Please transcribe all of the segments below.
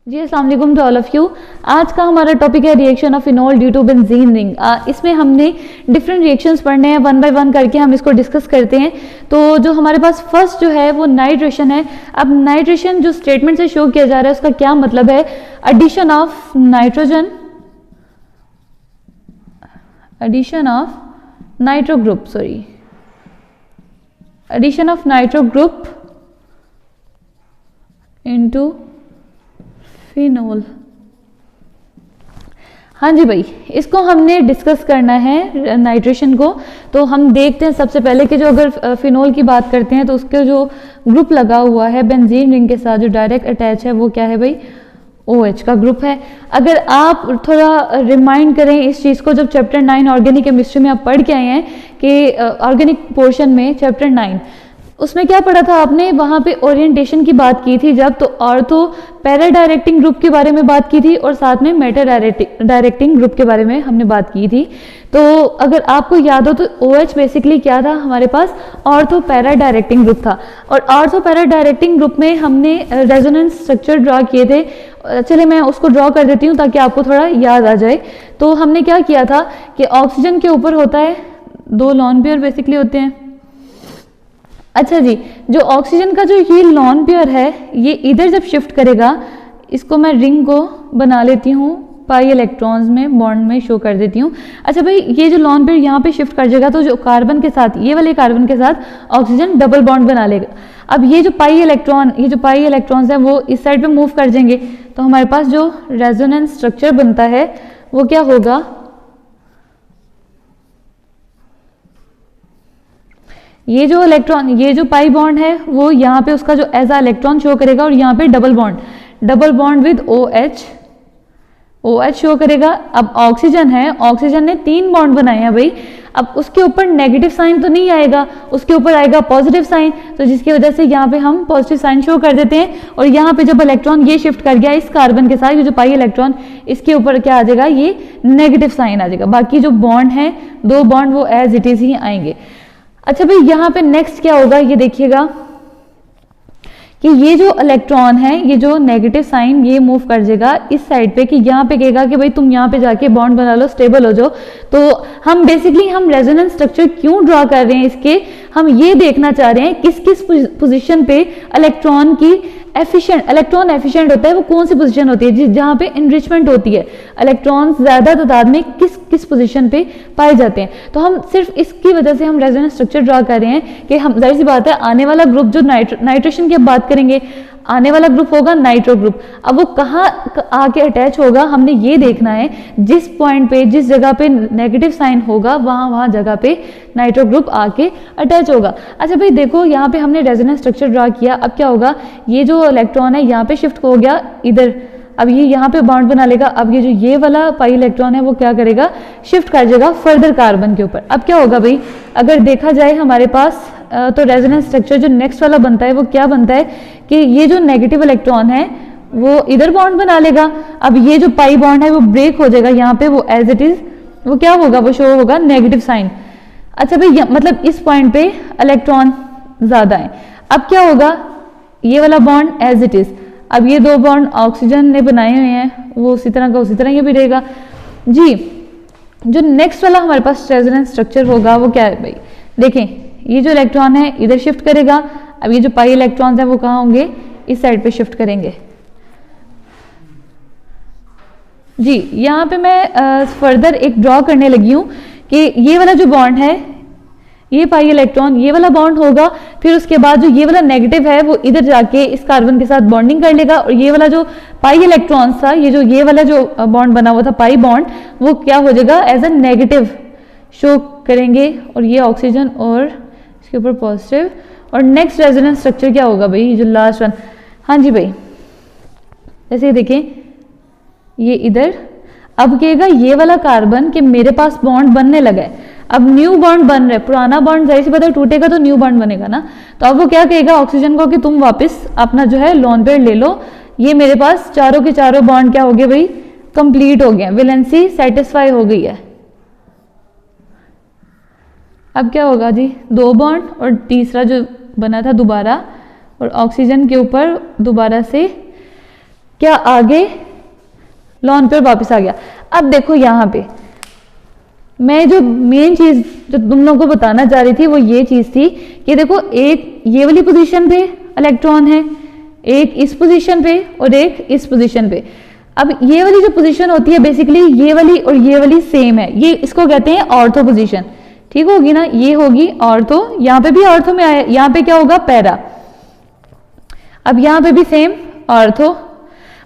जी अस्सलाम वालेकुम to all of you. आज का हमारा टॉपिक है reaction of phenol due to benzene ring. इसमें हमने डिफरेंट रिएक्शंस पढ़ने हैं, वन बाय वन करके हम इसको डिस्कस करते हैं। तो जो हमारे पास फर्स्ट जो है वो नाइट्रेशन है। अब नाइट्रेशन जो स्टेटमेंट से शो किया जा रहा है उसका क्या मतलब है? Addition of nitrogen, addition of nitro group, sorry addition of nitro group into phenol. हाँ जी भाई, इसको हमने डिस्कस करना है नाइट्रेशन को। तो हम देखते हैं सबसे पहले कि जो अगर फिनोल की बात करते हैं तो उसके जो ग्रुप लगा हुआ है बेंजीन रिंग के साथ जो डायरेक्ट अटैच है वो क्या है भाई? OH का ग्रुप है। अगर आप थोड़ा रिमाइंड करें इस चीज़ को, जब चैप्टर 9 ऑर्गेनिक केमिस्ट्री में आप पढ़ के आए हैं कि ऑर्गेनिक पोर्शन में चैप्टर 9 उसमें क्या पढ़ा था आपने? वहाँ पे ओरिएंटेशन की बात की थी जब, तो ऑर्थो पैरा डायरेक्टिंग ग्रुप के बारे में बात की थी और साथ में मेटा डायरेक्टिंग ग्रुप के बारे में हमने बात की थी। तो अगर आपको याद हो तो OH बेसिकली क्या था हमारे पास? ऑर्थो पैरा डायरेक्टिंग ग्रुप था। और ऑर्थो पैरा डायरेक्टिंग ग्रुप में हमने रेजोनेंस स्ट्रक्चर ड्रॉ किए थे। चलिए मैं उसको ड्रॉ कर देती हूँ ताकि आपको थोड़ा याद आ जाए। तो हमने क्या किया था कि ऑक्सीजन के ऊपर होता है 2 लॉन पेयर बेसिकली होते हैं। अच्छा जी, जो ऑक्सीजन का जो ये लॉन पेयर है ये इधर जब शिफ्ट करेगा, इसको मैं रिंग को बना लेती हूँ पाई इलेक्ट्रॉन्स में बॉन्ड में शो कर देती हूँ। अच्छा भाई, ये जो लॉन पेयर यहाँ पे शिफ्ट कर जाएगा तो जो कार्बन के साथ, ये वाले कार्बन के साथ ऑक्सीजन डबल बॉन्ड बना लेगा। अब ये जो पाई इलेक्ट्रॉन्स है वो इस साइड पे मूव कर जाएंगे, तो हमारे पास जो रेजोनेंस स्ट्रक्चर बनता है वो क्या होगा? ये जो इलेक्ट्रॉन, ये जो पाई बॉन्ड है वो यहाँ पे उसका जो एज अ इलेक्ट्रॉन शो करेगा और यहाँ पे double bond with OH show करेगा। अब ऑक्सीजन है, ऑक्सीजन ने 3 बॉन्ड बनाए हैं भाई। अब उसके ऊपर नेगेटिव साइन तो नहीं आएगा, उसके ऊपर आएगा पॉजिटिव साइन, तो जिसकी वजह से यहाँ पे हम पॉजिटिव साइन शो कर देते हैं। और यहाँ पे जब इलेक्ट्रॉन ये शिफ्ट कर गया इस कार्बन के साथ, ये जो पाई इलेक्ट्रॉन, इसके ऊपर क्या आ जाएगा? ये नेगेटिव साइन आ जाएगा। बाकी जो बॉन्ड है 2 बॉन्ड वो एज इट इज ही आएंगे। अच्छा भाई, यहाँ पे नेक्स्ट क्या होगा ये देखिएगा कि ये जो इलेक्ट्रॉन है, ये जो नेगेटिव साइन ये मूव कर जाएगा इस साइड पे, कि यहाँ पे कहेगा कि भाई तुम यहाँ पे जाके बॉन्ड बना लो, स्टेबल हो जाओ। तो हम बेसिकली हम रेजोनेंस स्ट्रक्चर क्यों ड्रॉ कर रहे हैं इसके, हम ये देखना चाह रहे हैं किस किस पोजीशन पे इलेक्ट्रॉन की इलेक्ट्रॉन एफिशिएंट होता है, वो कौन सी पोजीशन होती है जहाँ पे इनरिचमेंट होती है, इलेक्ट्रॉन ज्यादा तादाद में किस किस पोजीशन पे पाए जाते हैं। तो हम सिर्फ इसकी वजह से हम रेजोनेंस स्ट्रक्चर ड्रॉ कर रहे हैं कि हम, जाहिर सी बात है, आने वाला ग्रुप जो नाइट्रेशन की बात करेंगे, आने वाला ग्रुप होगा नाइट्रो ग्रुप। अब वो कहाँ आके अटैच होगा हमने ये देखना है। जिस पॉइंट पे, जिस जगह पे नेगेटिव साइन होगा वहाँ जगह पे नाइट्रो ग्रुप आके अटैच होगा। अच्छा भाई देखो, यहाँ पे हमने रेजोनेंस स्ट्रक्चर ड्रॉ किया। अब क्या होगा? ये जो इलेक्ट्रॉन है यहाँ पे शिफ्ट हो गया इधर, अब ये यहाँ पे बॉन्ड बना लेगा। अब ये जो ये वाला पाई इलेक्ट्रॉन है वो क्या करेगा? शिफ्ट कर जाएगा फर्दर कार्बन के ऊपर। अब क्या होगा भाई? अगर देखा जाए हमारे पास तो रेजोनेंस स्ट्रक्चर जो नेक्स्ट वाला बनता है वो क्या बनता है कि ये जो नेगेटिव इलेक्ट्रॉन है वो इधर बॉन्ड बना लेगा। अब ये जो पाई बॉन्ड है वो ब्रेक हो जाएगा, यहाँ पे वो एज इट इज वो क्या होगा? वो शो होगा नेगेटिव साइन। अच्छा भाई, मतलब इस पॉइंट पे इलेक्ट्रॉन ज्यादा है। अब क्या होगा? ये वाला बॉन्ड एज इट इज। अब ये 2 बॉन्ड ऑक्सीजन ने बनाए हुए हैं वो उसी तरह का उसी तरह ये भी रहेगा जी। जो नेक्स्ट वाला हमारे पास रेजोनेंस स्ट्रक्चर होगा वो क्या है भाई? देखें, ये जो इलेक्ट्रॉन है इधर शिफ्ट करेगा। अब ये जो पाई इलेक्ट्रॉन्स है वो कहाँ होंगे? इस साइड पे शिफ्ट करेंगे जी। यहाँ पे मैं फर्दर एक ड्रॉ करने लगी हूँ कि ये वाला जो बॉन्ड है, ये पाई इलेक्ट्रॉन, ये वाला बॉन्ड होगा। फिर उसके बाद जो ये वाला नेगेटिव है वो इधर जाके इस कार्बन के साथ बॉन्डिंग कर लेगा। और ये वाला जो पाई इलेक्ट्रॉन था, ये वाला जो बॉन्ड बना हुआ था पाई बॉन्ड, वो क्या हो जाएगा? एज अ नेगेटिव शो करेंगे। और ये ऑक्सीजन और इसके ऊपर पॉजिटिव। और नेक्स्ट रेजोनेंस स्ट्रक्चर क्या होगा भाई? जो लास्ट वन। हाँ जी भाई, जैसे देखें ये इधर, अब कहेगा ये वाला कार्बन कि मेरे पास बॉन्ड बनने लगा है, अब न्यू बॉन्ड बन रहा है। पुराना बॉन्ड जाहिर सी बात है टूटेगा तो न्यू बॉन्ड बनेगा ना। तो अब वो क्या कहेगा ऑक्सीजन को कि तुम वापस अपना जो है लोन पेयर ले लो। ये मेरे पास चारों के चारों बॉन्ड क्या हो गए भाई? कंप्लीट हो गए, वैलेंसी सेटिस्फाई हो गई है। अब क्या होगा जी? 2 बॉन्ड और तीसरा जो बना था दोबारा, और ऑक्सीजन के ऊपर दोबारा से क्या आगे लॉन पे और वापस आ गया। अब देखो यहाँ पे मैं जो मेन चीज जो तुम लोगों को बताना चाह रही थी वो ये चीज थी कि देखो एक ये वाली पोजीशन पे इलेक्ट्रॉन है, एक इस पोजीशन पे और एक इस पोजीशन पे। अब ये वाली जो पोजीशन होती है बेसिकली ये वाली और ये वाली सेम है, ये इसको कहते हैं ऑर्थो पोजीशन, ठीक होगी ना, ये होगी ऑर्थो, यहाँ पे भी ऑर्थो में आया, यहाँ पे क्या होगा पैरा। अब यहाँ पे भी सेम ऑर्थो,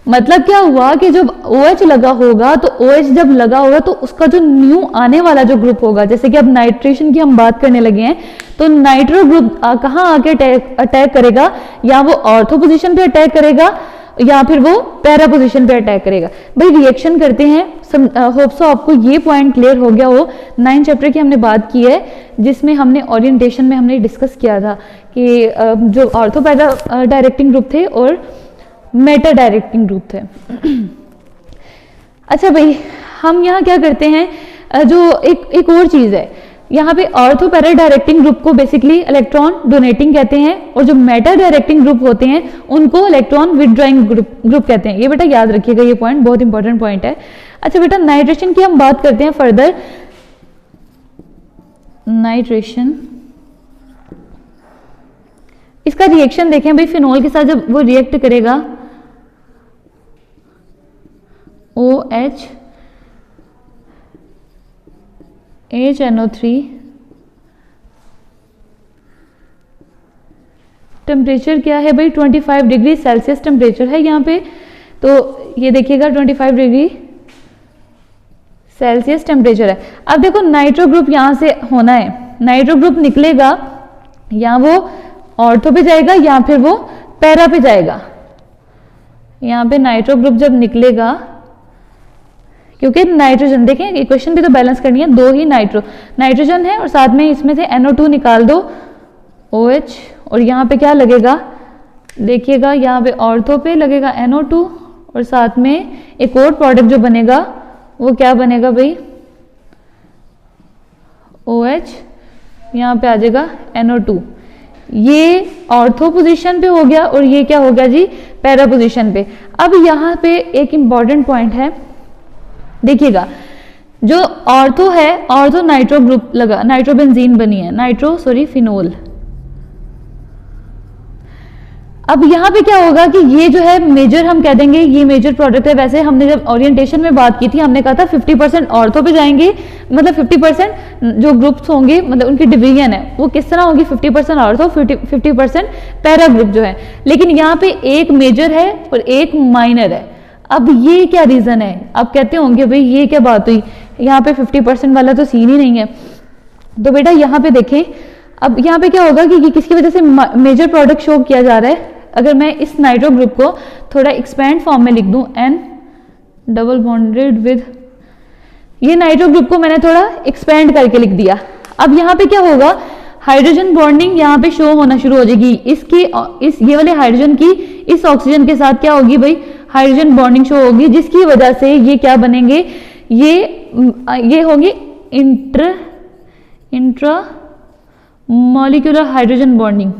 मतलब क्या हुआ कि जब OH लगा होगा तो OH जब लगा होगा तो उसका जो न्यू आने वाला जो ग्रुप होगा, जैसे कि अब नाइट्रेशन की हम बात करने लगे हैं, तो नाइट्रो ग्रुप कहाँ आके अटैक करेगा, या वो ऑर्थो पोजीशन पे अटैक करेगा या फिर वो पैरा पोजीशन पे अटैक करेगा। भाई रिएक्शन करते हैं, होप सो आपको ये पॉइंट क्लियर हो गया हो। 9 चैप्टर की हमने बात की है जिसमें हमने ओरिएंटेशन में हमने डिस्कस किया था कि जो ऑर्थो पैरा डायरेक्टिंग ग्रुप थे और मेटा डायरेक्टिंग ग्रुप थे। अच्छा भाई हम यहाँ क्या करते हैं, जो एक और चीज है यहाँ पे ऑर्थो पैरा डायरेक्टिंग ग्रुप को बेसिकली इलेक्ट्रॉन डोनेटिंग कहते हैं और जो मेटा डायरेक्टिंग ग्रुप होते हैं उनको इलेक्ट्रॉन विदड्रॉइंग ग्रुप कहते हैं। ये बेटा याद रखिएगा, ये पॉइंट बहुत इंपॉर्टेंट पॉइंट है। अच्छा बेटा नाइट्रेशन की हम बात करते हैं फर्दर। नाइट्रेशन इसका रिएक्शन देखें भाई, फिनोल के साथ जब वो रिएक्ट करेगा OH HNO3, टेम्परेचर क्या है भाई 25 डिग्री सेल्सियस टेम्परेचर है यहाँ पे, तो ये देखिएगा 25 डिग्री सेल्सियस टेम्परेचर है। अब देखो नाइट्रो ग्रुप यहाँ से होना है, नाइट्रो ग्रुप निकलेगा या वो ऑर्थो पे जाएगा या फिर वो पैरा पे जाएगा। यहाँ पे नाइट्रो ग्रुप जब निकलेगा, क्योंकि नाइट्रोजन देखें इक्वेशन भी तो बैलेंस करनी है, दो ही नाइट्रोजन है और साथ में इसमें से NO2 निकाल दो OH, और यहाँ पे क्या लगेगा देखिएगा, यहाँ पे ऑर्थो पे लगेगा NO2 और साथ में एक और प्रोडक्ट जो बनेगा वो क्या बनेगा भाई OH, यहाँ पे आ जाएगा NO2। ये ऑर्थो पोजीशन पे हो गया और ये क्या हो गया जी पैरा पोजीशन पे। अब यहाँ पे एक इंपॉर्टेंट पॉइंट है, देखिएगा जो ऑर्थो है, ऑर्थो नाइट्रो ग्रुप लगा, नाइट्रोबेंजीन बनी है, फिनोल। अब यहाँ पे क्या होगा कि ये जो है मेजर हम कह देंगे ये मेजर प्रोडक्ट है। वैसे हमने जब ओरिएंटेशन में बात की थी हमने कहा था 50% ऑर्थो पे जाएंगे, मतलब 50% जो ग्रुप्स होंगे मतलब उनकी डिवीजन है वो किस तरह होगी 50% ऑर्थो 50% पैरा ग्रुप जो है। लेकिन यहाँ पे एक मेजर है और एक माइनर है। अब ये क्या रीजन है, आप कहते होंगे भाई ये क्या बात हुई, यहाँ पे 50% वाला तो सीन ही नहीं है। तो बेटा यहाँ पे देखें, अब यहाँ पे क्या होगा कि ये किसकी वजह से मेजर प्रोडक्ट शो किया जा रहा है। अगर मैं इस नाइट्रो ग्रुप को थोड़ा एक्सपेंड फॉर्म में लिख दूं, N डबल बॉन्डेड विद, ये नाइट्रो ग्रुप को मैंने थोड़ा एक्सपेंड करके लिख दिया। अब यहाँ पे क्या होगा, हाइड्रोजन बॉन्डिंग यहाँ पे शो होना शुरू हो जाएगी। ये वाले हाइड्रोजन की इस ऑक्सीजन के साथ क्या होगी भाई, हाइड्रोजन बॉन्डिंग शो होगी, जिसकी वजह से ये क्या बनेंगे, ये होगी intra molecular hydrogen bonding.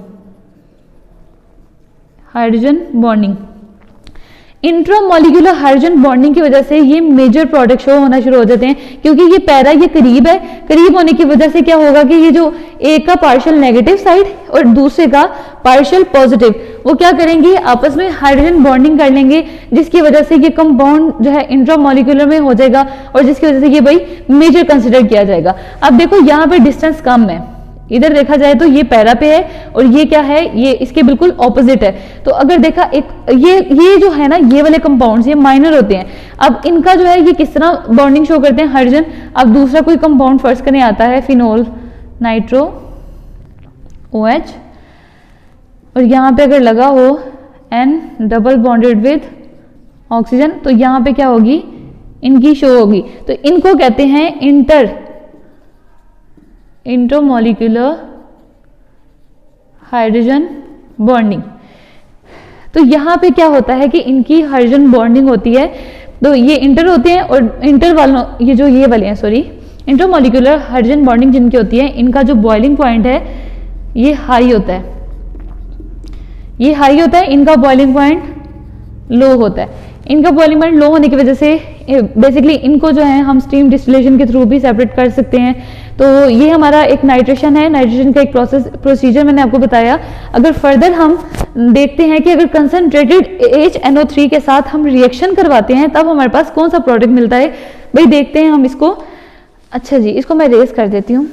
Intramolecular hydrogen bonding की वजह से ये मेजर प्रोडक्ट शो होना शुरू हो जाते हैं, क्योंकि ये पैरा ये करीब है, करीब होने की वजह से क्या होगा कि ये जो एक का पार्शियल नेगेटिव साइड और दूसरे का पार्शियल पॉजिटिव, वो क्या करेंगे आपस में हाइड्रोजन बॉन्डिंग कर लेंगे, जिसकी वजह से ये कंपाउंड जो है इंट्रामॉलिक्यूलर में हो जाएगा और जिसकी वजह से ये भाई मेजर कंसिडर किया जाएगा। अब देखो यहाँ पे डिस्टेंस कम है, इधर देखा जाए तो ये पैरा पे है और ये क्या है, ये इसके बिल्कुल ऑपोजिट है। तो अगर देखा एक ये जो है ना, ये वाले कंपाउंड्स ये माइनर होते हैं। अब इनका जो है ये किस तरह बॉन्डिंग शो करते हैं हाइड्रोजन। अब दूसरा कोई कंपाउंड फर्स्ट करने आता है फिनोल नाइट्रो OH, और यहाँ पे अगर लगा हो N double bonded with oxygen, तो यहाँ पे क्या होगी इनकी शो होगी। तो इनको कहते हैं इंटरमॉलिक्यूलर हाइड्रोजन बॉन्डिंग। तो यहाँ पे क्या होता है कि इनकी हाइड्रोजन बॉन्डिंग होती है, तो ये इंटर होते हैं और इंटर वालों ये वाले हैं सॉरी, इंटरमॉलिक्यूलर हाइड्रोजन बॉन्डिंग जिनकी होती है, इनका जो बॉइलिंग पॉइंट है ये हाई होता है, इनका बॉइलिंग पॉइंट लो होता है। इनका बॉइलिंग पॉइंट लो होने की वजह से बेसिकली इनको जो है हम स्टीम डिस्टिलेशन के थ्रू भी सेपरेट कर सकते हैं। तो ये हमारा एक नाइट्रेशन है, नाइट्रेशन का एक प्रोसीजर मैंने आपको बताया। अगर फर्दर हम देखते हैं कि अगर कंसनट्रेटेड HNO3 के साथ हम रिएक्शन करवाते हैं तब हमारे पास कौन सा प्रोडक्ट मिलता है, भाई देखते हैं हम इसको। अच्छा जी, इसको मैं रेस कर देती हूँ।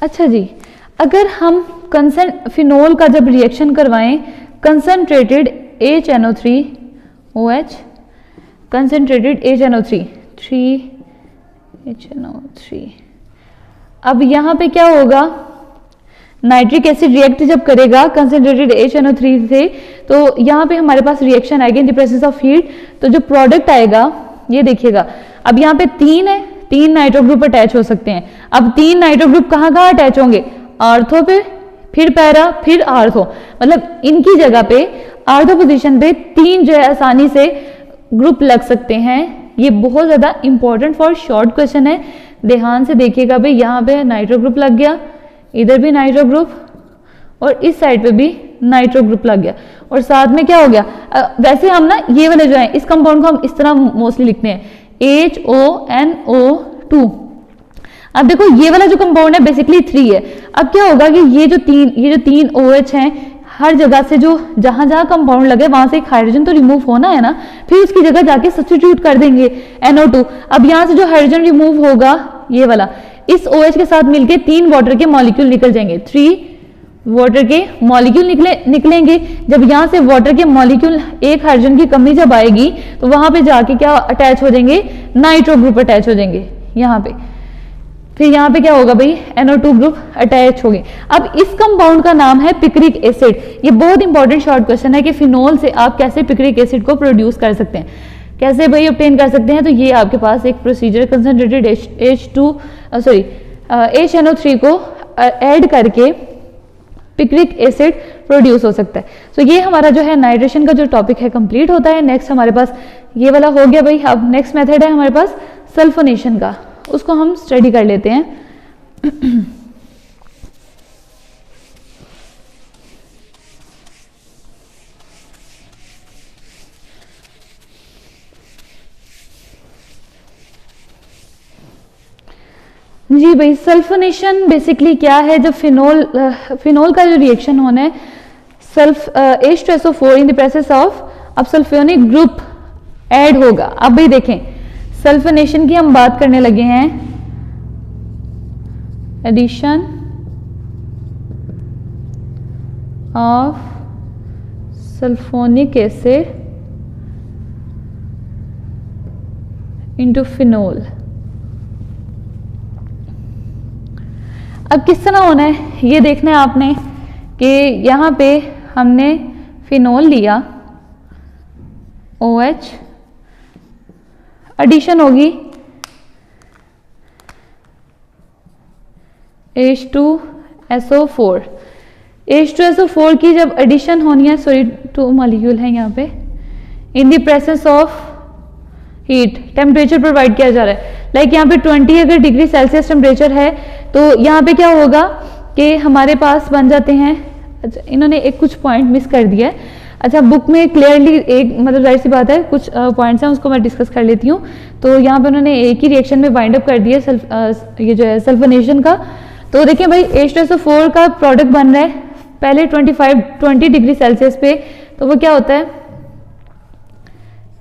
अच्छा जी, अगर हम फिनोल का जब रिएक्शन करवाएं concentrated HNO3 OH, concentrated HNO3 3HNO3, अब यहाँ पे क्या होगा, नाइट्रिक एसिड रिएक्ट जब करेगा कंसनट्रेटेड HNO3 से तो यहाँ पे हमारे पास रिएक्शन आएगी in the presence of heat. तो जो प्रोडक्ट आएगा ये देखिएगा, अब यहाँ पे 3 है, 3 नाइट्रो ग्रुप अटैच हो सकते हैं। अब 3 नाइट्रो ग्रुप कहाँ कहाँ अटैच होंगे, आर्थो पे, फिर पैरा, फिर आर्थो, मतलब इनकी जगह पे आर्थो पोजीशन पे 3 जो है आसानी से ग्रुप लग सकते हैं। ये बहुत ज्यादा इंपॉर्टेंट फॉर शॉर्ट क्वेश्चन है, ध्यान से देखिएगा भाई। यहाँ पे नाइट्रो ग्रुप लग गया, इधर भी नाइट्रो ग्रुप और इस साइड पे भी नाइट्रो ग्रुप लग गया, और साथ में क्या हो गया, वैसे हम ना ये वाले जो है इस कंपाउंड को हम इस तरह मोस्टली लिखते हैं HONO2। अब देखो ये वाला जो कंपाउंड है बेसिकली 3 है। अब क्या होगा कि ये जो तीन OH हैं, हर जगह से जो जहां जहां कंपाउंड लगे वहां से एक हाइड्रोजन तो रिमूव होना है ना, फिर उसकी जगह जाके सब्स्टिट्यूट कर देंगे NO2। अब यहाँ से जो हाइड्रोजन रिमूव होगा ये वाला, इस OH के साथ मिलके 3 वाटर के मॉलिक्यूल निकल जाएंगे, 3 वाटर के मॉलिक्यूल निकलेंगे। जब यहाँ से वाटर के मॉलिक्यूल, एक हाइड्रोजन की कमी जब आएगी तो वहां पे जाके क्या अटैच हो जाएंगे, नाइट्रो ग्रुप अटैच हो जाएंगे यहाँ पे। फिर यहाँ पे क्या होगा भाई, NO2 ग्रुप अटैच हो गए। अब इस कंपाउंड का नाम है पिक्रिक एसिड। ये बहुत इंपॉर्टेंट शॉर्ट क्वेश्चन है कि फिनोल से आप कैसे पिक्रिक एसिड को प्रोड्यूस कर सकते हैं, कैसे भाई ऑब्टेन कर सकते हैं। तो ये आपके पास एक प्रोसीजर, कंसनट्रेटेड HNO3 को ऐड करके पिक्रिक एसिड प्रोड्यूस हो सकता है। तो ये हमारा जो है नाइट्रेशन का जो टॉपिक है कंप्लीट होता है। नेक्स्ट हमारे पास ये वाला हो गया भाई। अब नेक्स्ट मेथड है हमारे पास सल्फोनेशन का, उसको हम स्टडी कर लेते हैं। जी भाई, सल्फोनेशन बेसिकली क्या है, जब फिनोल का जो रिएक्शन होना है H2SO4 in the presence of, अब सल्फोनिक ग्रुप ऐड होगा। अब भाई देखें, सल्फोनेशन की हम बात करने लगे हैं, addition of sulphonic acid into phenol. अब किस तरह होना है ये देखना है आपने कि यहाँ पे हमने फिनोल लिया, OH, एडिशन होगी H2SO4। H2SO4 की जब एडिशन होनी है, सॉरी 2 मॉलिक्यूल है यहाँ पे, in the presence of heat, temperature provide किया जा रहा है। लाइक यहाँ पे 20 अगर डिग्री सेल्सियस टेम्परेचर है तो यहाँ पे क्या होगा कि हमारे पास बन जाते हैं, अच्छा इन्होंने एक कुछ पॉइंट मिस कर दिया है। अच्छा बुक में क्लियरली एक मतलब जाहिर सी बात है कुछ पॉइंट्स हैं उसको मैं डिस्कस कर लेती हूँ। तो यहाँ पे उन्होंने एक ही रिएक्शन में वाइंड अप कर दिया ये जो है सल्फोनेशन का। तो देखिए भाई H2SO4 का प्रोडक्ट बन रहा है पहले 20 डिग्री सेल्सियस पे, तो वो क्या होता है,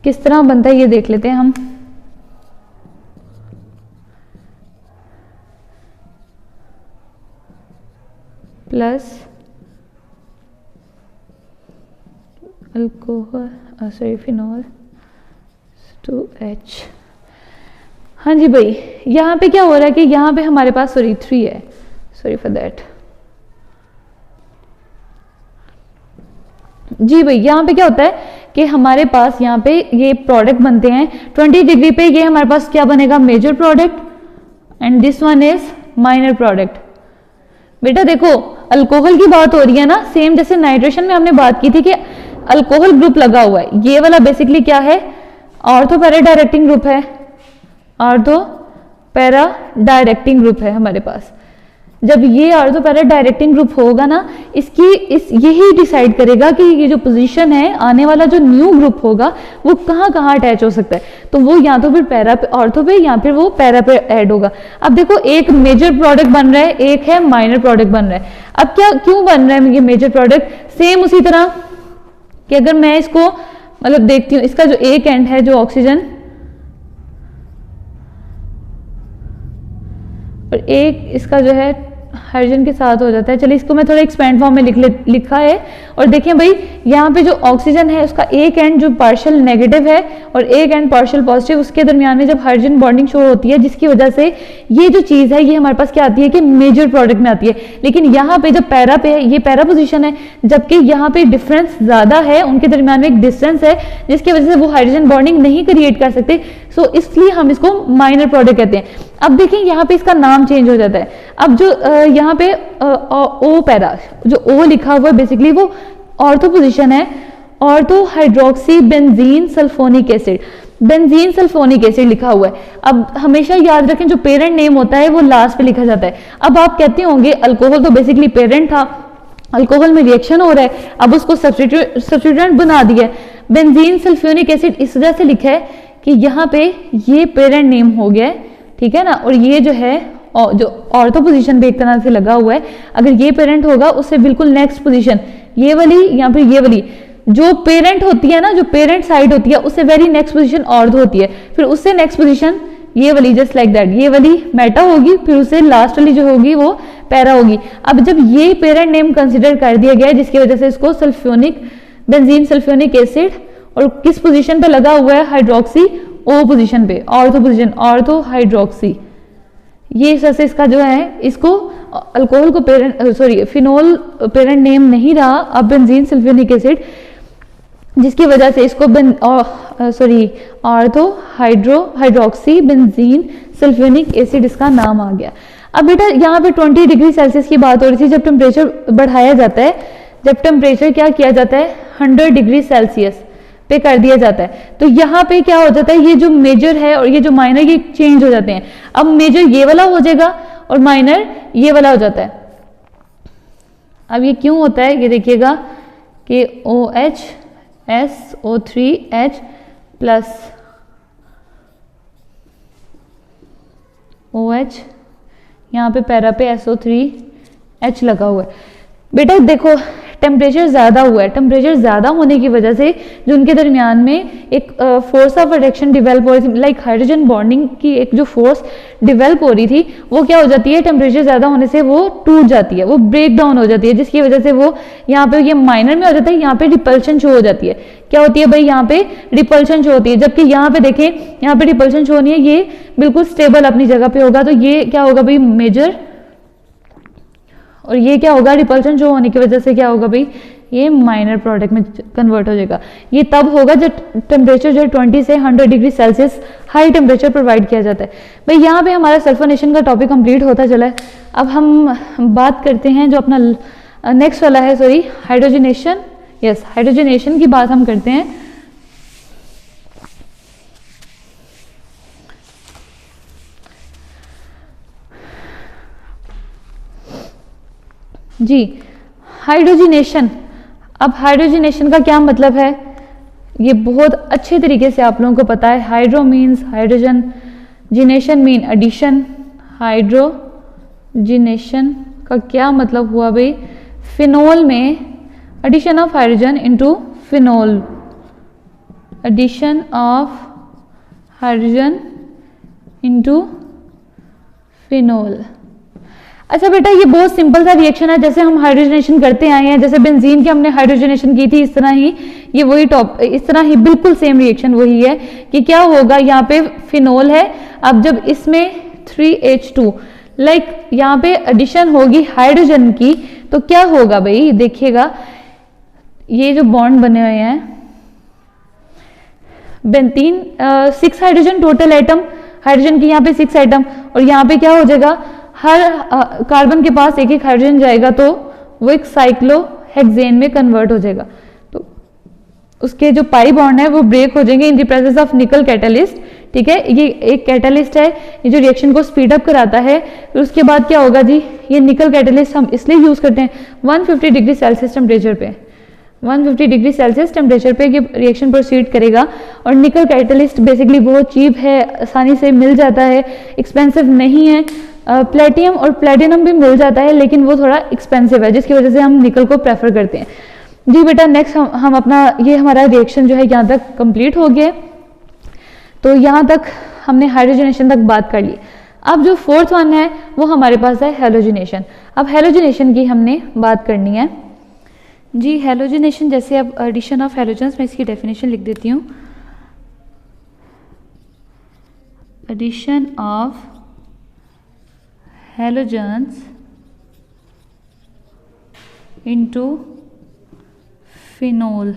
किस तरह बनता है ये देख लेते हैं हम। Plus alcohol, sorry phenol 2H। हाँ जी भाई, यहाँ पे क्या हो रहा है कि यहाँ पे हमारे पास 3 है, सॉरी फॉर दैट। जी भाई, यहाँ पे क्या होता है कि हमारे पास यहाँ पे ये प्रोडक्ट बनते हैं 20 डिग्री पे, ये हमारे पास क्या बनेगा, major product and this one is minor product. बेटा देखो अल्कोहल की बात हो रही है ना, सेम जैसे नाइट्रेशन में हमने बात की थी कि अल्कोहल ग्रुप लगा हुआ है, ये वाला बेसिकली क्या है, ऑर्थो पैरा डायरेक्टिंग ग्रुप है, ऑर्थो पैरा डायरेक्टिंग ग्रुप है हमारे पास। जब ये ऑर्थो पैरा डायरेक्टिंग ग्रुप होगा ना, यही डिसाइड करेगा कि ये जो पोजीशन है, आने वाला जो न्यू ग्रुप होगा वो कहाँ कहाँ अटैच हो सकता है। तो वो या तो फिर पैरा पे ऑर्थो पे या फिर वो पैरा पे ऐड होगा। अब देखो एक मेजर प्रोडक्ट बन रहा है, एक है माइनर प्रोडक्ट बन रहा है। अब क्या क्यों बन रहा है ये मेजर प्रोडक्ट? सेम उसी तरह कि अगर मैं इसको मतलब देखती हूँ, इसका जो एक एंड है जो ऑक्सीजन और एक इसका जो है हाइड्रोजन के साथ हो जाता है। चलिए इसको मैं थोड़ा एक्सपेंड फॉर्म में लिखा है और देखिए भाई यहाँ पे जो ऑक्सीजन है उसका एक एंड जो पार्शियल नेगेटिव है और एक एंड पार्शियल पॉजिटिव, उसके दरमियान में जब हाइड्रोजन बॉन्डिंग शो होती है, जिसकी वजह से ये जो चीज़ है ये हमारे पास क्या आती है कि मेजर प्रोडक्ट में आती है। लेकिन यहाँ पे जब पैरा पे है, ये पैरा पोजिशन है, जबकि यहाँ पे डिफरेंस ज़्यादा है, उनके दरमियान में एक डिस्टेंस है जिसकी वजह से वो हाइड्रोजन बॉन्डिंग नहीं क्रिएट कर सकते। सो इसलिए हम इसको माइनर प्रोडक्ट कहते हैं। अब देखिए यहाँ पे इसका नाम चेंज हो जाता है। अब जो यहाँ पे ओ पैरा जो ओ लिखा हुआ है बेसिकली वो ऑर्थो पोजीशन है, ortho hydroxy benzene sulphonic acid, benzene sulphonic acid लिखा हुआ है। अब हमेशा याद रखें जो पेरेंट नेम होता है वो लास्ट पे लिखा जाता है। अब आप कहते होंगे अल्कोहल तो बेसिकली पेरेंट था, अल्कोहल में रिएक्शन हो रहा है, अब उसको सब्स्टिट्यूएंट बना दिया है। बेंजीन सल्फोनिक एसिड इस वजह से लिखा है कि यहाँ पे ये पेरेंट नेम हो गया है, ठीक है ना, और ये जो है जो ऑर्थो पोजीशन पे एक तरह से लगा हुआ है। अगर ये पेरेंट होगा उससे बिल्कुल नेक्स्ट पोजीशन ये वाली या फिर ये वाली जो पेरेंट होती है ना, जो पेरेंट साइड होती है उससे वेरी नेक्स्ट पोजीशन ऑर्थो होती है, फिर उससे नेक्स्ट पोजीशन ये वाली जस्ट लाइक दैट, ये वाली मेटा होगी, फिर उससे लास्ट वाली जो होगी वो पैरा होगी। अब जब ये पेरेंट नेम कंसिडर कर दिया गया है जिसकी वजह से इसको सल्फ्योनिक बेंजीन सल्फ्योनिक एसिड और किस पोजीशन पे लगा हुआ है हाइड्रोक्सी ओ पोजीशन पे, ऑर्थो पोजीशन ऑर्थो हाइड्रोक्सी। ये इस से इसका जो है इसको अल्कोहल को पेरेंट फिनोल पेरेंट नेम नहीं रहा, अब बेंजीन सल्फ्योनिक एसिड, जिसकी वजह से इसको ऑर्थो हाइड्रोक्सी बेंजीन सल्फ्योनिक एसिड इसका नाम आ गया। अब बेटा यहाँ पे 20 डिग्री सेल्सियस की बात हो रही थी। जब टेम्परेचर बढ़ाया जाता है, जब टेम्परेचर क्या किया जाता है 100 डिग्री सेल्सियस पे कर दिया जाता है, तो यहाँ पे क्या हो जाता है, ये जो मेजर है और ये जो माइनर ये चेंज हो जाते हैं। अब मेजर ये वाला हो जाएगा और माइनर ये वाला हो जाता है। अब ये क्यों होता है ये देखिएगा कि OH SO3H प्लस OH यहाँ पे पैरा पे SO3H लगा हुआ है। बेटा देखो टेम्परेचर ज़्यादा हुआ है, टेम्परेचर ज़्यादा होने की वजह से जो उनके दरमियान में एक फोर्स ऑफ अट्रैक्शन डिवेल्प हो रही थी, लाइक हाइड्रोजन बॉन्डिंग की एक जो फोर्स डिवेल्प हो रही थी वो क्या हो जाती है, टेम्परेचर ज़्यादा होने से वो टूट जाती है, वो ब्रेक डाउन हो जाती है, जिसकी वजह से वो यहाँ पे ये माइनर में हो जाता है, यहाँ पे रिपल्शन शो हो जाती है। क्या होती है भाई, यहाँ पे रिपल्शन शो होती है, जबकि यहाँ पे देखें यहाँ पे रिपल्शन शो नहीं है, ये बिल्कुल स्टेबल अपनी जगह पे होगा। तो ये क्या होगा भाई मेजर, और ये क्या होगा रिपल्शन शो होने की वजह से क्या होगा भाई ये माइनर प्रोडक्ट में कन्वर्ट हो जाएगा। ये तब होगा जब टेम्परेचर जो 20 से 100 degree Celsius high temperature provide किया जाता है। भाई यहाँ पे हमारा सल्फोनेशन का टॉपिक कंप्लीट होता चला है। अब हम बात करते हैं जो अपना नेक्स्ट वाला है, सॉरी हाइड्रोजनेशन, यस हाइड्रोजनेशन की बात हम करते हैं। जी हाइड्रोजनेशन, अब हाइड्रोजनेशन का क्या मतलब है ये बहुत अच्छे तरीके से आप लोगों को पता है। Hydro means hydrogen, genation mean addition. Hydrogenation का क्या मतलब हुआ भाई, फिनोल में addition of hydrogen into phenol, addition of hydrogen into phenol. अच्छा बेटा ये बहुत सिंपल सा रिएक्शन है, जैसे हम हाइड्रोजनेशन करते आए हैं, जैसे बेंजीन की हमने हाइड्रोजनेशन की थी इस तरह ही ये वही इस तरह ही बिल्कुल सेम रिएक्शन वही है कि क्या होगा, यहाँ पे फिनोल है, अब जब इसमें 3H2 लाइक यहाँ पे एडिशन होगी हाइड्रोजन की तो क्या होगा भाई देखिएगा, ये जो बॉन्ड बने हुए हैं benzene 6 hydrogen total atom, hydrogen की यहाँ पे 6 एटम, और यहाँ पे क्या हो जाएगा हर कार्बन के पास एक एक हाइड्रोजन जाएगा तो वो एक साइक्लोहेक्सेन में कन्वर्ट हो जाएगा। तो उसके जो पाई बॉन्ड है वो ब्रेक हो जाएंगे इन द प्रेजेंस ऑफ निकल कैटलिस्ट। ठीक है, ये एक कैटलिस्ट है, ये जो रिएक्शन को स्पीड अप कराता है। फिर उसके बाद क्या होगा जी, ये निकल कैटलिस्ट हम इसलिए यूज करते हैं 150 डिग्री सेल्सियस टेम्परेचर पे, 150 डिग्री सेल्सियस टेम्परेचर पे ये रिएक्शन प्रोसीड करेगा। और निकल कैटलिस्ट बेसिकली बहुत चीप है, आसानी से मिल जाता है, एक्सपेंसिव नहीं है। प्लेटियम और प्लेटिनम भी मिल जाता है लेकिन वो थोड़ा एक्सपेंसिव है, जिसकी वजह से हम निकल को प्रेफर करते हैं। जी बेटा, नेक्स्ट हम अपना ये हमारा रिएक्शन जो है यहाँ तक कंप्लीट हो गया। तो यहाँ तक हमने हाइड्रोजनेशन तक बात कर ली। अब जो फोर्थ वन है वो हमारे पास है हेलोजिनेशन। अब हेलोजिनेशन की हमने बात करनी है जी। हेलोजिनेशन जैसे अब एडिशन ऑफ हेलोजन्स, मैं इसकी डेफिनेशन लिख देती हूँ। Addition of halogens into phenol.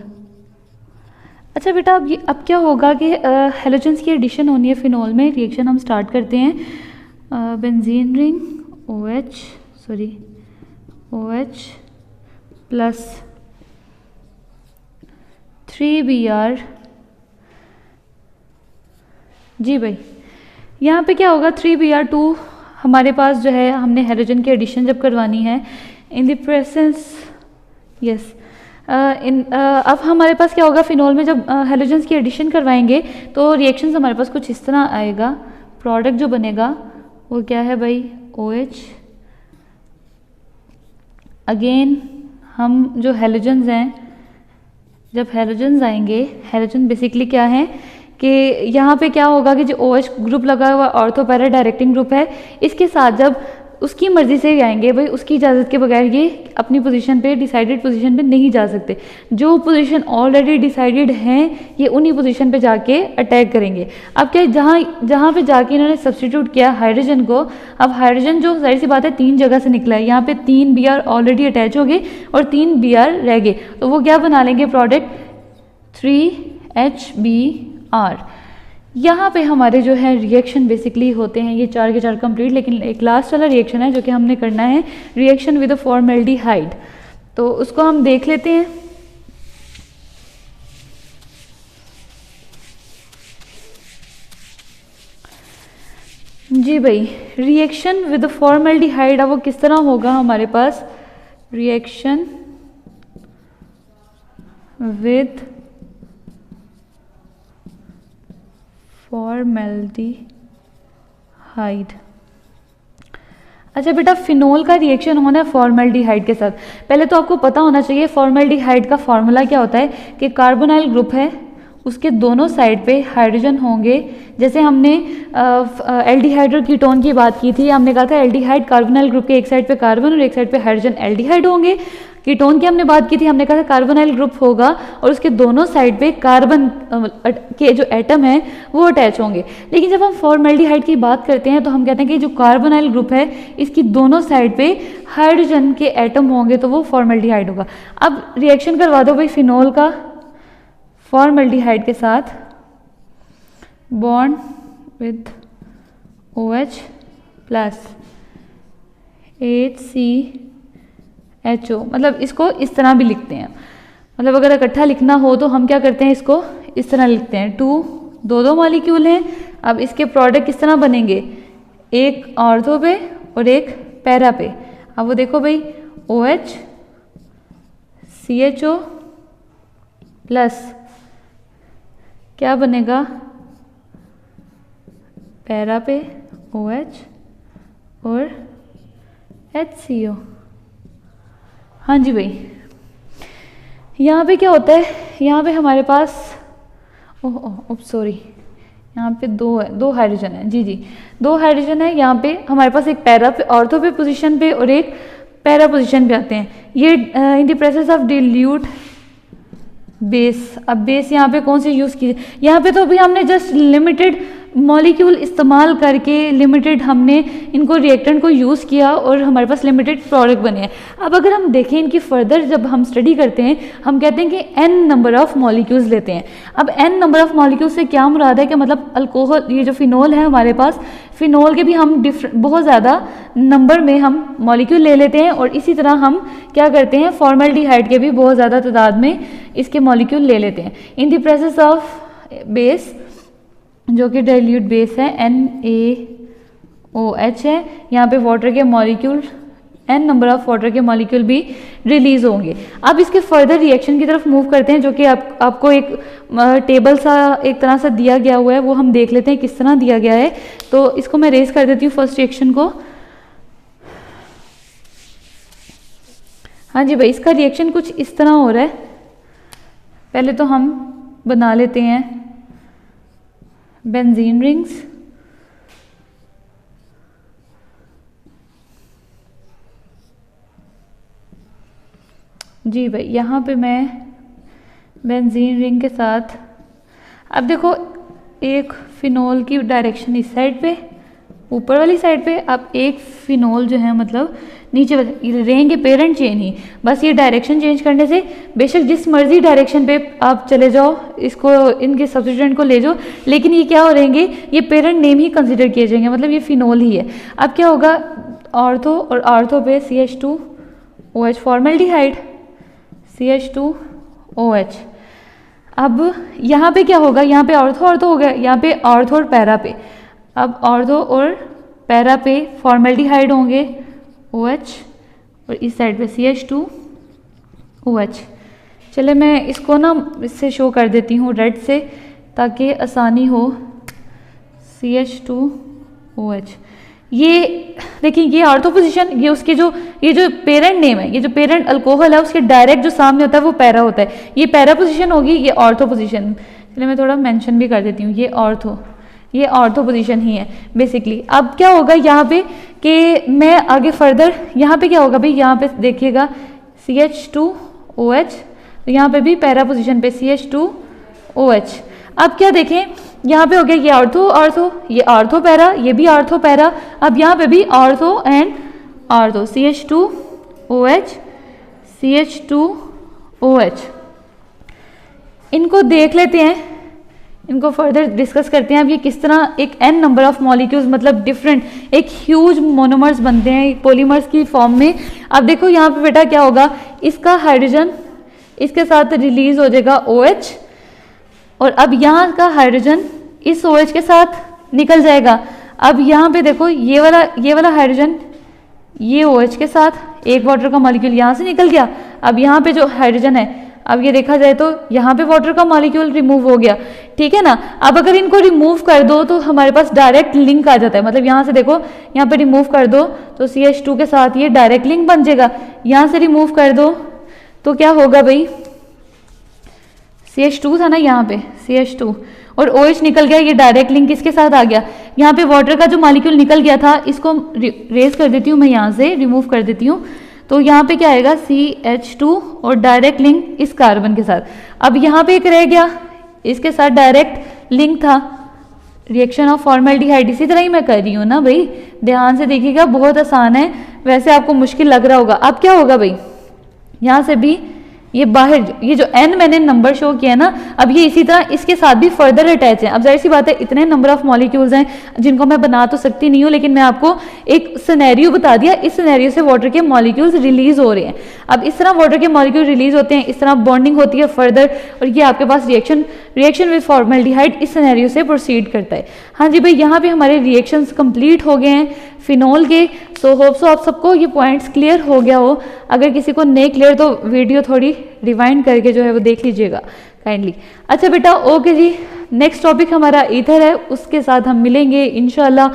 अच्छा बेटा, अब क्या होगा कि हेलोजन्स की एडिशन होनी है फिनोल में। रिएक्शन हम स्टार्ट करते हैं, benzene ring OH plus 3Br। जी भाई, यहाँ पे क्या होगा, 3Br2 हमारे पास जो है, हमने हेलोजन की एडिशन जब करवानी है इन द प्रेजेंस, यस, अब हमारे पास क्या होगा, फिनोल में जब हेलोजन्स की एडिशन करवाएंगे तो रिएक्शंस हमारे पास कुछ इस तरह आएगा। प्रोडक्ट जो बनेगा वो क्या है भाई, OH। अगेन हम जो हेलोजन्स हैं, जब हेलोजन्स आएंगे, हेलोजन बेसिकली क्या है कि यहाँ पे क्या होगा कि जो OH ग्रुप लगा हुआ ऑर्थो पैरा डायरेक्टिंग ग्रुप है, इसके साथ जब उसकी मर्जी से आएंगे भाई, उसकी इजाज़त के बगैर ये अपनी पोजीशन पे, डिसाइडेड पोजीशन पे नहीं जा सकते। जो पोजीशन ऑलरेडी डिसाइडेड हैं ये उन्हीं पोजीशन पे जाके अटैक करेंगे। अब क्या, जहाँ पे जाके इन्होंने सब्स्टिट्यूट किया हाइड्रोजन को, अब हाइड्रोजन जो जाहिर सी बात है 3 जगह से निकला है, यहाँ पे 3 Br ऑलरेडी अटैच हो गए और 3 Br रह गए, तो वो क्या बना लेंगे प्रोडक्ट 3HBr। यहाँ पे हमारे जो है रिएक्शन बेसिकली होते हैं ये 4 के 4 कंप्लीट, लेकिन एक लास्ट वाला रिएक्शन है जो कि हमने करना है, रिएक्शन विद फॉर्मेल्डिहाइड। तो उसको हम देख लेते हैं। जी भाई, रिएक्शन विद फॉर्मेल्डिहाइड, अब वो किस तरह होगा हमारे पास, रिएक्शन विद फॉर्मेल्डिहाइड। अच्छा बेटा, फिनोल का रिएक्शन होना है फॉर्मेल्डिहाइड के साथ। पहले तो आपको पता होना चाहिए फॉर्मेल्डिहाइड का फॉर्मूला क्या होता है कि कार्बोनाइल ग्रुप है, उसके दोनों साइड पे हाइड्रोजन होंगे। जैसे हमने एल्डिहाइड और कीटोन की बात की थी, हमने कहा था एल्डिहाइड कार्बोनाइल ग्रुप के एक साइड पे कार्बन और एक साइड पे हाइड्रोजन एल्डिहाइड होंगे। कीटोन की हमने बात की थी, हमने कहा था कार्बोनाइल ग्रुप होगा और उसके दोनों साइड पे कार्बन के जो एटम है वो अटैच होंगे। लेकिन जब हम फॉर्मेल्डिहाइड की बात करते हैं तो हम कहते हैं कि जो कार्बोनाइल ग्रुप है इसकी दोनों साइड पे हाइड्रोजन के एटम होंगे, तो वो फॉर्मेल्डिहाइड होगा। अब रिएक्शन करवा दो भाई फिनोल का फॉर्मेल्डिहाइड के साथ, bond with OH plus HCHO। मतलब इसको इस तरह भी लिखते हैं, मतलब अगर इकट्ठा लिखना हो तो हम क्या करते हैं, इसको इस तरह लिखते हैं। 2 मॉलिक्यूल हैं, अब इसके प्रोडक्ट किस तरह बनेंगे, एक ऑर्थो पे और एक पैरा पे। अब वो देखो भाई, OH CHO प्लस क्या बनेगा, पैरा पे OH और HCO। हाँ जी भाई, यहाँ पे क्या होता है, यहाँ पे हमारे पास सॉरी, यहाँ पे दो हाइड्रोजन है। जी 2 हाइड्रोजन है। यहाँ पे हमारे पास एक पैरा पे ऑर्थो पे पोजीशन पे और एक पैरा पोजीशन पे आते हैं। ये in the presence of dilute base. अब बेस यहाँ पे कौन सी यूज़ की, यहाँ पे तो अभी हमने जस्ट लिमिटेड मॉलिक्यूल इस्तेमाल करके लिमिटेड हमने इनको रिएक्टेंट को यूज़ किया और हमारे पास लिमिटेड प्रोडक्ट बने हैं। अब अगर हम देखें इनकी फर्दर जब हम स्टडी करते हैं हम कहते हैं कि n नंबर ऑफ़ मॉलिक्यूल्स लेते हैं। अब n नंबर ऑफ़ मॉलिक्यूल से क्या मुराद है कि मतलब अल्कोहल, ये जो फिनोल है हमारे पास, फिनोल के भी हम बहुत ज़्यादा नंबर में हम मॉलिक्यूल ले लेते हैं और इसी तरह हम क्या करते हैं फॉर्मल्डिहाइड के भी बहुत ज़्यादा तादाद में इसके मॉलिक्यूल ले लेते हैं। In the presence of base जो कि डाइल्यूट बेस है NaOH है, यहाँ पे वाटर के molecule n number of water के मॉलिक्यूल भी रिलीज होंगे। अब इसके फर्दर रिएक्शन की तरफ मूव करते हैं जो कि आपको एक टेबल सा एक तरह से दिया गया हुआ है, वो हम देख लेते हैं किस तरह दिया गया है। तो इसको मैं रेज कर देती हूँ फर्स्ट रिएक्शन को। हाँ जी भाई, इसका रिएक्शन कुछ इस तरह हो रहा है। पहले तो हम बना लेते हैं बेंजीन रिंग्स। जी भाई, यहाँ पे मैं बेंजीन रिंग के साथ, अब देखो एक फिनोल की डायरेक्शन इस साइड पे ऊपर वाली साइड पे, अब एक फिनोल जो है मतलब नीचे रहेंगे पेरेंट चेन ही, बस ये डायरेक्शन चेंज करने से बेशक जिस मर्जी डायरेक्शन पे आप चले जाओ, इसको इनके सब्स्टिट्यूएंट को ले जाओ, लेकिन ये क्या हो रहेंगे, ये पेरेंट नेम ही कंसिडर किए जाएंगे, मतलब ये फिनोल ही है। अब क्या होगा, ऑर्थो और ऑर्थो पे CH2OH फॉर्मल्डिहाइड CH2OH। अब यहाँ पे क्या होगा, यहाँ पे ऑर्थो ऑर्थो हो गया, यहाँ पे ऑर्थो और पैरा पे, अब ऑर्थो और पैरा पे फॉर्मल्डिहाइड होंगे OH और इस साइड पे CH2OH। चले मैं इसको ना इससे शो कर देती हूँ रेड से ताकि आसानी हो। CH2OH, ये देखिए ये ऑर्थो पोजीशन, ये उसके जो ये जो पेरेंट नेम है, ये जो पेरेंट अल्कोहल है उसके डायरेक्ट जो सामने होता है वो पैरा होता है, ये पैरा पोजीशन होगी, ये ऑर्थो पोजीशन। चलिए मैं थोड़ा मेंशन भी कर देती हूँ, ये ऑर्थो पोजीशन ही है बेसिकली। अब क्या होगा यहाँ पे कि मैं आगे फर्दर यहाँ पे क्या होगा भाई, यहाँ पे देखिएगा CH2OH, तो यहाँ पे भी पैरा पोजीशन पे CH2OH। अब क्या देखें, यहाँ पे हो गया ये ऑर्थो ऑर्थो, ये ऑर्थो पैरा, ये भी ऑर्थो पैरा, अब यहाँ पे भी ortho and ortho CH2OH CH2OH। इनको देख लेते हैं, इनको फर्दर डिस्कस करते हैं। अब ये किस तरह एक n नंबर ऑफ मॉलिक्यूल्स मतलब डिफरेंट एक ह्यूज मोनोमर्स बनते हैं पॉलीमर्स की फॉर्म में। अब देखो यहाँ पे बेटा क्या होगा, इसका हाइड्रोजन इसके साथ रिलीज हो जाएगा OH, और अब यहाँ का हाइड्रोजन इस OH के साथ निकल जाएगा। अब यहाँ पे देखो ये वाला हाइड्रोजन ये OH के साथ एक वाटर का मॉलिक्यूल यहाँ से निकल गया। अब यहाँ पे जो हाइड्रोजन है, अब ये देखा जाए तो यहाँ पे वाटर का मॉलिक्यूल रिमूव हो गया, ठीक है ना। अब अगर इनको रिमूव कर दो तो हमारे पास डायरेक्ट लिंक आ जाता है, मतलब यहाँ से देखो यहाँ पे रिमूव कर दो तो CH2 के साथ ये डायरेक्ट लिंक बन जाएगा। यहाँ से रिमूव कर दो तो क्या होगा भाई, CH2 था ना यहाँ पे CH2 और OH निकल गया, ये डायरेक्ट लिंक किसके साथ आ गया, यहाँ पे वाटर का जो मॉलिक्यूल निकल गया था इसको रेज कर देती हूँ मैं, यहाँ से रिमूव कर देती हूँ। तो यहाँ पे क्या आएगा CH2 और डायरेक्ट लिंक इस कार्बन के साथ। अब यहाँ पे एक रह गया, इसके साथ डायरेक्ट लिंक था, रिएक्शन ऑफ फॉर्मल्डिहाइड। इसी तरह ही मैं कर रही हूँ ना भाई, ध्यान से देखिएगा, बहुत आसान है, वैसे आपको मुश्किल लग रहा होगा। अब क्या होगा भाई, यहाँ से भी ये बाहर ये जो n मैंने नंबर शो किया है ना, अब ये इसी तरह इसके साथ भी फर्दर अटैच है। अब जाहिर सी बात है इतने नंबर ऑफ मॉलिक्यूल्स हैं जिनको मैं बना तो सकती नहीं हूँ, लेकिन मैं आपको एक सिनेरियो बता दिया, इस सिनेरियो से वाटर के मॉलिक्यूल्स रिलीज हो रहे हैं। अब इस तरह वाटर के मॉलिक्यूल रिलीज होते हैं, इस तरह बॉन्डिंग होती है फर्दर, और ये आपके पास रिएक्शन विद फॉर्मल्डिहाइड इस सिनेरियो से प्रोसीड करता है। हाँ जी भाई, यहाँ पे हमारे रिएक्शंस कंप्लीट हो गए हैं फिनोल के। सो होप सो आप सबको ये पॉइंट्स क्लियर हो गया हो। अगर किसी को नहीं क्लियर तो वीडियो थोड़ी रिवाइंड करके जो है वो देख लीजिएगा काइंडली। अच्छा बेटा, ओके जी, नेक्स्ट टॉपिक हमारा ईथर है, उसके साथ हम मिलेंगे इंशाल्लाह,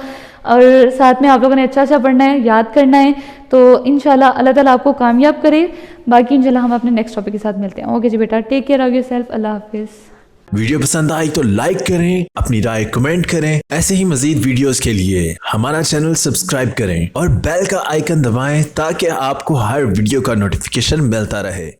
और साथ में आप लोगों ने अच्छा पढ़ना है, याद करना है, तो इंशाल्लाह अल्लाह ताला आपको कामयाब करे। बाकी इंशाल्लाह हम अपने नेक्स्ट टॉपिक के साथ मिलते हैं। ओके जी बेटा, टेक केयर ऑफ योरसेल्फ, अल्लाह हाफिज़। वीडियो पसंद आई तो लाइक करें, अपनी राय कमेंट करें। ऐसे ही मजीद वीडियोस के लिए हमारा चैनल सब्सक्राइब करें और बेल का आइकन दबाएं ताकि आपको हर वीडियो का नोटिफिकेशन मिलता रहे।